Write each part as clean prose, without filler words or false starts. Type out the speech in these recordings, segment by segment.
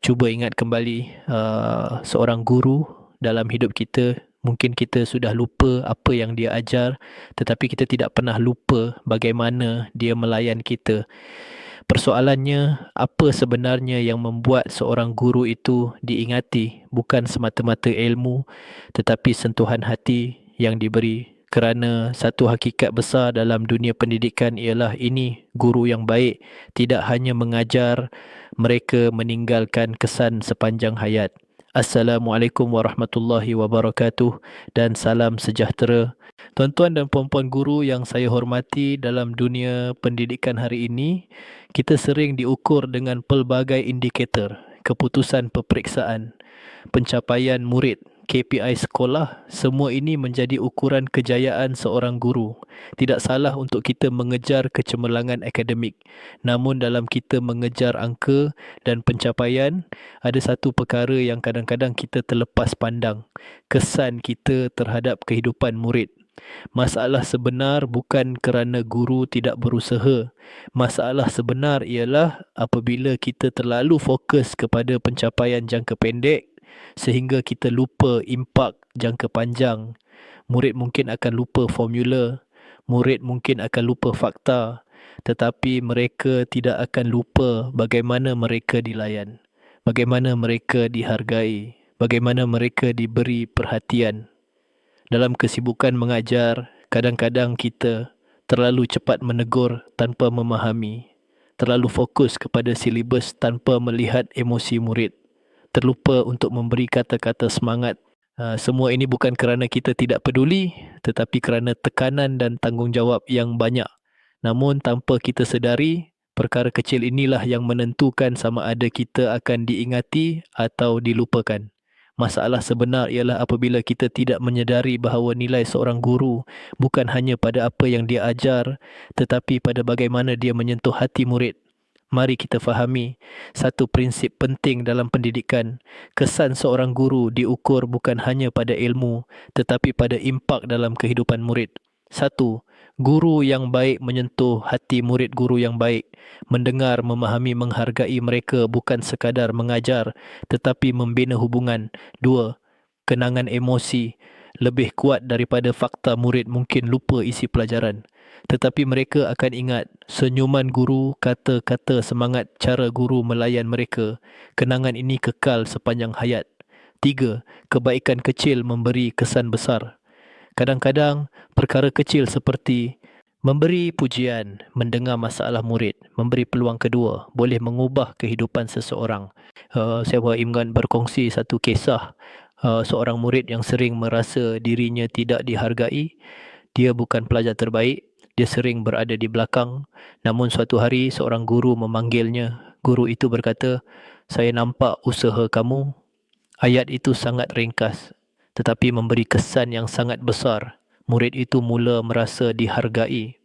cuba ingat kembali seorang guru dalam hidup kita. Mungkin kita sudah lupa apa yang dia ajar, tetapi kita tidak pernah lupa bagaimana dia melayan kita. Persoalannya, apa sebenarnya yang membuat seorang guru itu diingati? Bukan semata-mata ilmu, tetapi sentuhan hati yang diberi. Kerana satu hakikat besar dalam dunia pendidikan ialah ini guru yang baik tidak hanya mengajar, mereka meninggalkan kesan sepanjang hayat. Assalamualaikum warahmatullahi wabarakatuh dan salam sejahtera. Tuan-tuan dan puan-puan guru yang saya hormati, dalam dunia pendidikan hari ini, kita sering diukur dengan pelbagai indikator, keputusan peperiksaan, pencapaian murid, KPI sekolah. Semua ini menjadi ukuran kejayaan seorang guru. Tidak salah untuk kita mengejar kecemerlangan akademik. Namun dalam kita mengejar angka dan pencapaian, ada satu perkara yang kadang-kadang kita terlepas pandang. Kesan kita terhadap kehidupan murid. Masalah sebenar bukan kerana guru tidak berusaha. Masalah sebenar ialah apabila kita terlalu fokus kepada pencapaian jangka pendek sehingga kita lupa impak jangka panjang. Murid mungkin akan lupa formula, murid mungkin akan lupa fakta, tetapi mereka tidak akan lupa bagaimana mereka dilayan, bagaimana mereka dihargai, bagaimana mereka diberi perhatian. Dalam kesibukan mengajar, kadang-kadang kita terlalu cepat menegur tanpa memahami, terlalu fokus kepada silibus tanpa melihat emosi murid, terlupa untuk memberi kata-kata semangat. Semua ini bukan kerana kita tidak peduli, tetapi kerana tekanan dan tanggungjawab yang banyak. Namun tanpa kita sedari, perkara kecil inilah yang menentukan sama ada kita akan diingati atau dilupakan. Masalah sebenar ialah apabila kita tidak menyedari bahawa nilai seorang guru bukan hanya pada apa yang dia ajar, tetapi pada bagaimana dia menyentuh hati murid. Mari kita fahami satu prinsip penting dalam pendidikan. Kesan seorang guru diukur bukan hanya pada ilmu, tetapi pada impak dalam kehidupan murid. Satu, guru yang baik menyentuh hati murid guru yang baik. Mendengar, memahami, menghargai mereka bukan sekadar mengajar, tetapi membina hubungan. Dua, kenangan emosi. Lebih kuat daripada fakta murid mungkin lupa isi pelajaran. Tetapi mereka akan ingat senyuman guru, kata-kata semangat, cara guru melayan mereka. Kenangan ini kekal sepanjang hayat. Tiga, kebaikan kecil memberi kesan besar. Kadang-kadang perkara kecil seperti memberi pujian, mendengar masalah murid, memberi peluang kedua boleh mengubah kehidupan seseorang. Saya ingin berkongsi satu kisah seorang murid yang sering merasa dirinya tidak dihargai. Dia bukan pelajar terbaik, dia sering berada di belakang. Namun suatu hari seorang guru memanggilnya. Guru itu berkata, "Saya nampak usaha kamu." Ayat itu sangat ringkas, tetapi memberi kesan yang sangat besar. Murid itu mula merasa dihargai.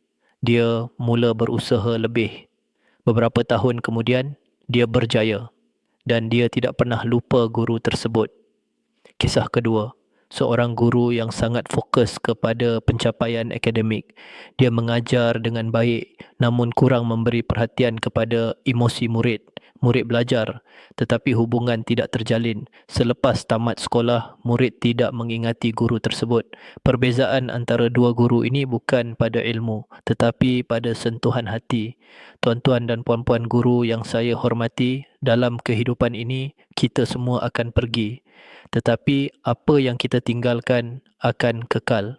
Dia mula berusaha lebih. Beberapa tahun kemudian, dia berjaya dan dia tidak pernah lupa guru tersebut. Kisah kedua, seorang guru yang sangat fokus kepada pencapaian akademik. Dia mengajar dengan baik namun kurang memberi perhatian kepada emosi murid. Murid belajar tetapi hubungan tidak terjalin. Selepas tamat sekolah, murid tidak mengingati guru tersebut. Perbezaan antara dua guru ini bukan pada ilmu tetapi pada sentuhan hati. Tuan-tuan dan puan-puan guru yang saya hormati, dalam kehidupan ini kita semua akan pergi. Tetapi apa yang kita tinggalkan akan kekal.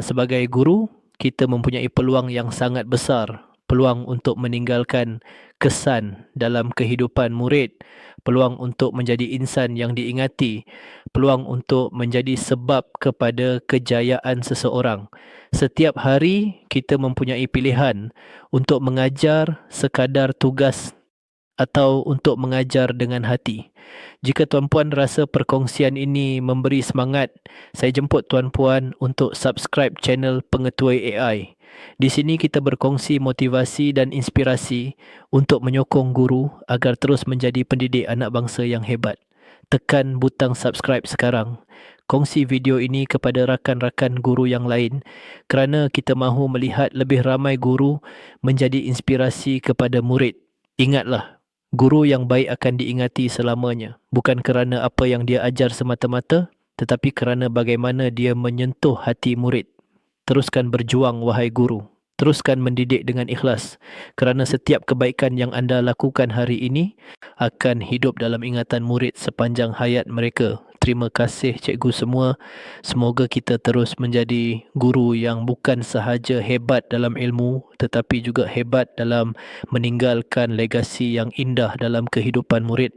Sebagai guru, kita mempunyai peluang yang sangat besar. Peluang untuk meninggalkan kesan dalam kehidupan murid. Peluang untuk menjadi insan yang diingati. Peluang untuk menjadi sebab kepada kejayaan seseorang. Setiap hari kita mempunyai pilihan untuk mengajar sekadar tugas atau untuk mengajar dengan hati. Jika tuan-puan rasa perkongsian ini memberi semangat, saya jemput tuan-puan untuk subscribe channel Pengetui AI. Di sini kita berkongsi motivasi dan inspirasi untuk menyokong guru agar terus menjadi pendidik anak bangsa yang hebat. Tekan butang subscribe sekarang. Kongsi video ini kepada rakan-rakan guru yang lain kerana kita mahu melihat lebih ramai guru menjadi inspirasi kepada murid. Ingatlah, Guru yang baik akan diingati selamanya, bukan kerana apa yang dia ajar semata-mata, tetapi kerana bagaimana dia menyentuh hati murid. Teruskan berjuang, wahai guru. Teruskan mendidik dengan ikhlas, kerana setiap kebaikan yang anda lakukan hari ini akan hidup dalam ingatan murid sepanjang hayat mereka. Terima kasih cikgu semua. Semoga kita terus menjadi guru yang bukan sahaja hebat dalam ilmu, tetapi juga hebat dalam meninggalkan legasi yang indah dalam kehidupan murid.